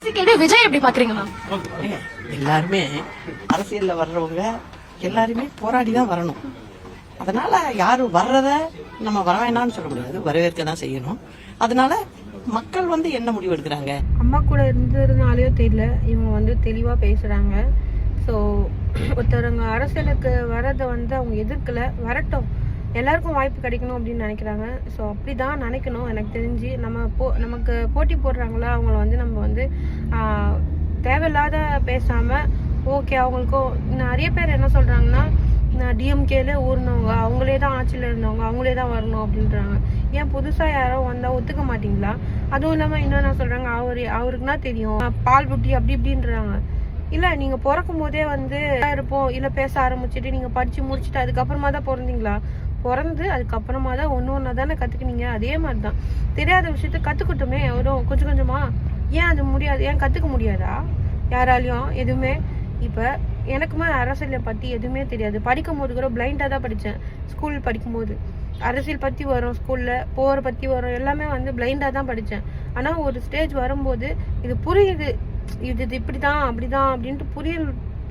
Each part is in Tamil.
விஜய் எப்படி பாக்குறீங்க மேம்? எல்லாருமே அரசியல்ல வர்றவங்க எல்லாருமே போராடி தான் வரணும். அதனால யாரும் வர்றத நம்ம வர வேண்டாம்னு சொல்ல முடியாது, வரவேற்க தான் செய்யணும். அதனால மக்கள் என்ன முடிவு எடுக்கிறாங்க. அம்மா கூட இருந்ததுனாலயோ தெரியல, இவங்க தெளிவா பேசுறாங்க. ஸோ ஒருத்தவங்க அரசியலுக்கு வர்றதை அவங்க எதிர்க்கல, வரட்டும், எல்லாருக்கும் வாய்ப்பு கிடைக்கணும் அப்படின்னு நினைக்கிறாங்க. ஸோ அப்படிதான் நினைக்கணும். எனக்கு தெரிஞ்சு நமக்கு போட்டி போடுறாங்களா அவங்கள நம்ம தேவையில்லாத பேசாம, ஓகே அவங்களுக்கும் நிறைய பேர் என்ன சொல்றாங்கன்னா, டிஎம்கேல ஊர்னவங்க அவங்களே தான் ஆட்சியில் இருந்தவங்க, அவங்களே தான் வரணும் அப்படின்றாங்க. ஏன் புதுசா யாரோ வந்தா ஒத்துக்க மாட்டீங்களா? அதுவும் இல்லாம இன்னொன்னு சொல்றாங்க, அவருக்குன்னா தெரியும் பால் புட்டி அப்படி இப்படின்றாங்க. இல்ல நீங்க பிறக்கும் போதே இருப்போம், இல்ல பேச ஆரம்பிச்சுட்டு நீங்க படிச்சு முடிச்சுட்டு அதுக்கப்புறமா தான் பிறந்தீங்களா? பிறந்து அதுக்கப்புறமா தான் ஒண்ணு தானே கத்துக்கினீங்க. அதே மாதிரிதான் தெரியாத விஷயத்த கத்துக்கிட்டோமே வரும் கொஞ்சம் கொஞ்சமா. ஏன் அது முடியாது? ஏன் கத்துக்க முடியாதா யாராலையும் எதுவுமே? இப்ப எனக்குமே அரசியலை பத்தி எதுவுமே தெரியாது. படிக்கும் போது கூட பிளைண்டா தான் படிச்சேன். ஸ்கூல் படிக்கும் போது அரசியல் பத்தி வரும், ஸ்கூல்ல போற பத்தி வரும், எல்லாமே பிளைண்டா தான் படிச்சேன். ஆனா ஒரு ஸ்டேஜ் வரும்போது இது புரியுது, இது இப்படிதான் அப்படிதான் அப்படின்ட்டு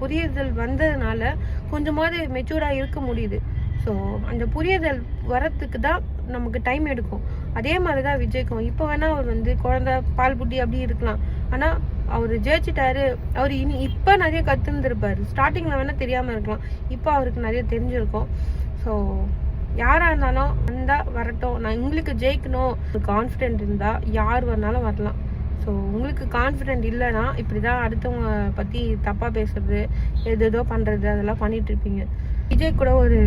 புரியுதல் வந்ததுனால கொஞ்சமாவது மெச்சூர்டா இருக்க முடியுது. ஸோ அந்த புரியுதல் வரத்துக்கு தான் நமக்கு டைம் எடுக்கும். அதே மாதிரிதான் விஜய்க்கும். இப்போ வேணா அவர் குழந்தை பால் புட்டி அப்படி இருக்கலாம், ஆனா அவர் ஜெயிச்சிட்டாரு. அவர் இப்ப நிறைய கத்துருந்துருப்பாரு. ஸ்டார்டிங்ல வேணா தெரியாம இருக்கலாம், இப்போ அவருக்கு நிறைய தெரிஞ்சிருக்கும். ஸோ யாரா இருந்தாலும் வந்தா வரட்டும். நான் உங்களுக்கு ஜெயிக்கணும் கான்ஃபிடென்ட் இருந்தா யார் வரனாலும் வரலாம். ஸோ உங்களுக்கு கான்ஃபிடென்ட் இல்லைன்னா இப்படிதான் அடுத்தவங்க பத்தி தப்பா பேசுறது, ஏதோ பண்றது, அதெல்லாம் பண்ணிட்டு இருப்பீங்க. விஜய் கூட ஒரு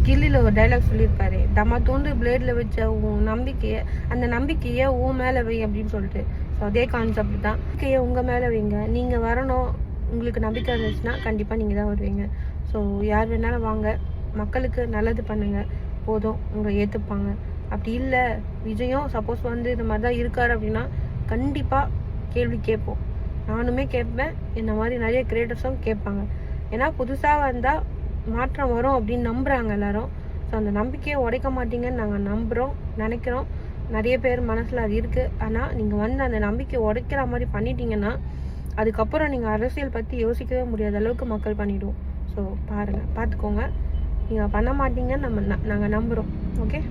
கில்லில ஒரு டைலாக் சொல்லியிருப்பாரு, தம்மா தூண்டு பிளேட்ல வச்ச உன் நம்பிக்கைய, அந்த நம்பிக்கைய உன் மேல வை அப்படின்னு சொல்லிட்டு. ஸோ அதே கான்செப்ட் தான். நம்பிக்கைய உங்க மேல வைங்க. நீங்க வரணும், உங்களுக்கு நம்பிக்கை இருந்துச்சுன்னா கண்டிப்பா நீங்க தான் வருவீங்க. ஸோ யார் வேணாலும் வாங்க, மக்களுக்கு நல்லது பண்ணுங்க, போதும், உங்களை ஏத்துப்பாங்க. அப்படி இல்லை விஜயும் சப்போஸ் இந்த மாதிரி தான் இருக்காரு அப்படின்னா கண்டிப்பா கேள்வி கேட்போம். நானுமே கேட்பேன், இந்த மாதிரி நிறைய கிரியேட்டர்ஸும் கேட்பாங்க. ஏன்னா புதுசா வந்தா மாற்றம் வரும் அப்படின்னு நம்புறாங்க எல்லாரும். ஸோ அந்த நம்பிக்கையை உடைக்க மாட்டீங்கன்னு நாங்கள் நம்புறோம், நினைக்கிறோம். நிறைய பேர் மனசுல அது இருக்கு. ஆனா நீங்க அந்த நம்பிக்கையை உடைக்கிற மாதிரி பண்ணிட்டீங்கன்னா அதுக்கப்புறம் நீங்க அரசியல் பத்தி யோசிக்கவே முடியாத அளவுக்கு மக்கள் பண்ணிடுவோம். ஸோ பாருங்க, பார்த்துக்கோங்க. நீங்க பண்ண மாட்டீங்கன்னு நாங்கள் நம்புறோம். ஓகே.